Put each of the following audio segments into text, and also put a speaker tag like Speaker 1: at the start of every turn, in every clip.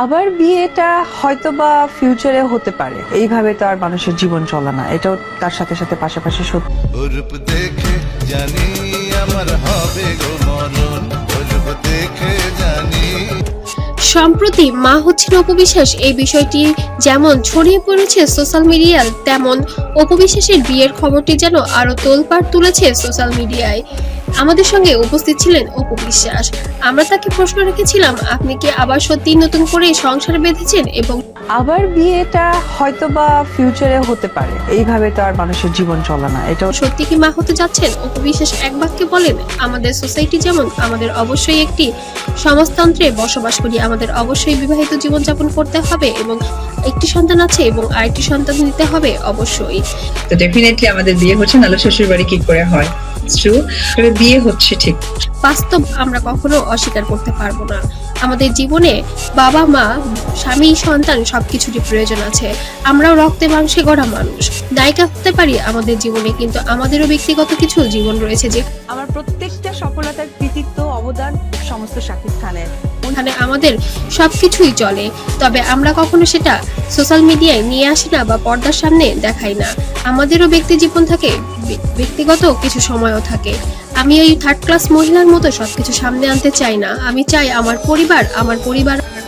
Speaker 1: আবার বিয়েটা হয়তোবা ফিউচারে হতে পারে, এইভাবে তো আর মানুষের জীবন চলে না, এটাও তার সাথে সাথে পাশাপাশি সত্যি।
Speaker 2: রূপ দেখে জানি আমার হবে গো মরণ, রূপ দেখে জানি।
Speaker 3: সম্প্রতি মা হচ্ছেন অপু বিশ্বাস এই বিষয়টি যেমন ছড়িয়ে পড়েছে সোশ্যাল মিডিয়ায়, তেমন অপু বিশ্বাসের বিয়ের খবরটি যেন আরো তোলপাড় তুলেছে সোশ্যাল মিডিয়ায়। আমাদের সঙ্গে উপস্থিত ছিলেন অপু বিশ্বাস। আমরা তাকে প্রশ্ন রেখেছিলাম, আপনি কি আবার সত্যি নতুন করে সংসার বেঁধেছেন এবং
Speaker 1: আবার বিয়েটা হয়তোবা ফিউচারে হতে পারে, এইভাবে তো আর মানুষের জীবন চলে না, এটাও
Speaker 3: সত্যি কি মা হতে যাচ্ছেন? অপু বিশ্বাস এক বাক্যে বলেন, আমাদের সোসাইটি যেমন, আমাদের অবশ্যই একটি সমাজতন্ত্রে বসবাস করি, আমাদের অবশ্যই বিবাহিত জীবনযাপন করতে হবে এবং একটি সন্তান আছে এবং আরেকটি সন্তান নিতে হবে অবশ্যই।
Speaker 4: তো ডেফিনেটলি আমাদের বিয়ে হচ্ছে, নাহলে শ্বশুর বাড়ি কি করে হয়? ট্রু, তবে বিয়ে হচ্ছে ঠিক।
Speaker 3: বাস্তব আমরা কখনো অস্বীকার করতে পারবো না। আমাদের জীবনে বাবা মা, স্বামী, সন্তান সবকিছুরই প্রয়োজন আছে। আমরাও রক্তে মাংসে গড়া মানুষ, নায়িকা হতে পারি আমাদের জীবনে, কিন্তু আমাদেরও ব্যক্তিগত কিছু জীবন রয়েছে, যে
Speaker 1: আমার প্রত্যেকটা সফলতার কৃতিত্ব অবদান সমস্ত শাকিব খানের।
Speaker 3: ওখানে আমাদের সবকিছুই চলে, তবে আমরা কখনো সেটা সোশ্যাল মিডিয়ায় নিয়ে আসি না বা পর্দার সামনে দেখাই না। আমাদেরও ব্যক্তি জীবন থাকে, ব্যক্তিগত কিছু সময়ও থাকে। আমি ওই থার্ড ক্লাস মহিলার মতো সবকিছু সামনে আনতে চাই না। আমি চাই আমার পরিবার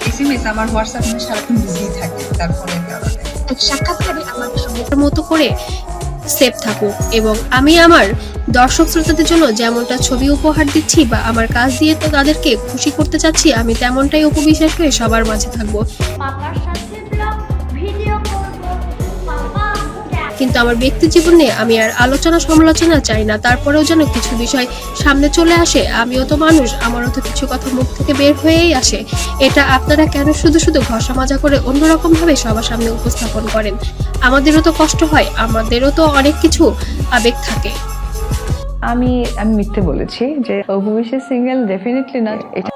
Speaker 4: এসএমএস আমার হোয়াটসঅ্যাপ সারাক্ষণ বিজি থাকে, তারপরে
Speaker 3: সাক্ষাৎকারে আমার মতো করে সেভ থাকুক এবং আমি আমার দর্শক শ্রোতাদের জন্য যেমনটা ছবি উপহার দিচ্ছি বা আমার কাজ দিয়ে তো তাদেরকে খুশি করতে চাচ্ছি, আমি তেমনটাই অপু বিশ্বাস হয়ে সবার মাঝে থাকবো।
Speaker 5: পাপার সাথে ব্লগ ভিডিও করব, পাপা
Speaker 3: কিন্তু আমার ব্যক্তি জীবনে আমি আর আলোচনা সমালোচনা চাই না। তারপরেও যেন কিছু বিষয় সামনে চলে আসে, আমিও তো মানুষ, আমারও তো কিছু কথা মুখ থেকে বের হয়েই আসে। এটা আপনারা কেন শুধু শুধু ঘষা মাজা করে অন্যরকম ভাবে সবার সামনে উপস্থাপন করেন? আমাদেরও তো কষ্ট হয়, আমাদেরও তো অনেক কিছু আবেগ থাকে।
Speaker 1: আমি মিথ্যে বলেছি যে অপু বিশ্বাস সিঙ্গেল, ডেফিনেটলি না, এটা